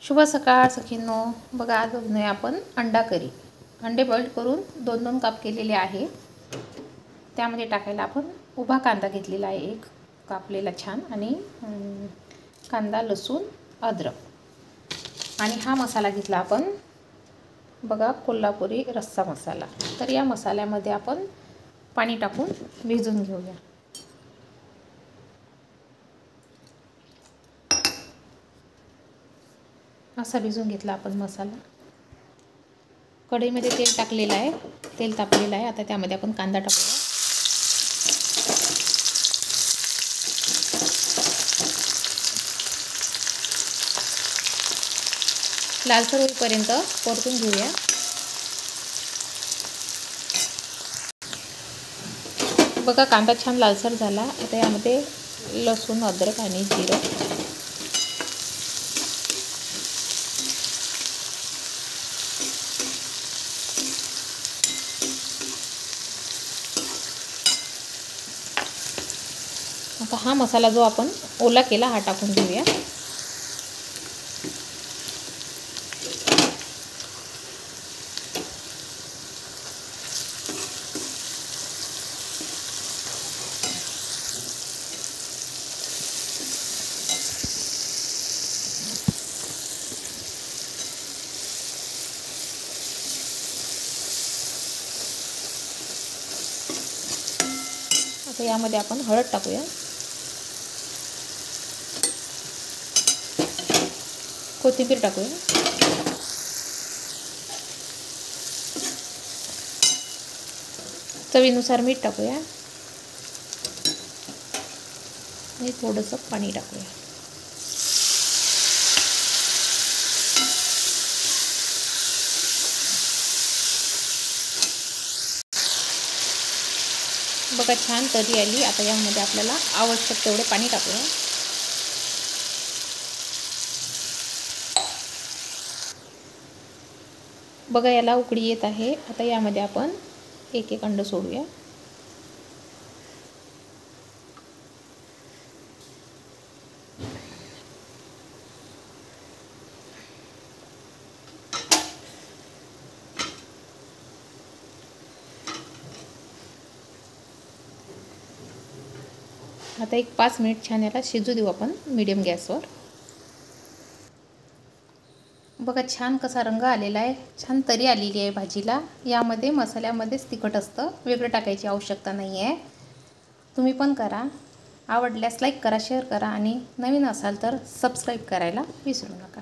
शुभ सकाळ सखींनो। बघा आज बनवूया आपण अंडा करी। अंडे बॉईल करून 2-2 काप केलेले आहे। त्यामध्ये टाकायला आपण उभा कांदा घेतलेला आहे, एक कापलेला छान, आणि कांदा, लसूण, अद्रक, आणि हा मसाला घेतला आपण बघा कोल्हापुरी रस्सा मसाला। तर या मसाल्यामध्ये आपण पाणी टाकून भिजवून घेऊया। असा भिजवून घेतला आपण मसाला। कढईमध्ये तेल टाकलेलं आहे, तेल तापलेलं आहे। आता त्यामध्ये आपण कांदा टाकूया। लालसर होईपर्यंत परतून घेऊया। बघा कांदा छान लालसर झाला। आता यामध्ये लसूण, अद्रक आणि जिरं, आता हा मसाला जो आपण ओला केला हा टाकून घेऊया। आता यामध्ये आपण हळद टाकूया, कोथिंबीर टाकूया, चवीनुसार मीठ टाकूया आणि थोडंसं पाणी टाकूया। बघा छान तरी आली। आता यामध्ये आपल्याला आवश्यक तेवढे पाणी टाकूया। बघा याला उकळी येत आहे। आता यामध्ये आपण एक एक अंड सोडूया। आता एक 5 मिनिट छान याला शिजू देऊ आपण मीडियम गॅसवर। बघा छान कसा रंग आलेला आहे, छान तरी आलेली आहे भाजीला। यामध्ये मसाल्यामध्येच तिखट असतं, वेगळं टाकायची आवश्यकता नाही आहे। तुम्ही पण करा। आवडल्यास लाईक करा, शेअर करा, आणि नवीन असाल तर सबस्क्राईब करायला विसरू नका।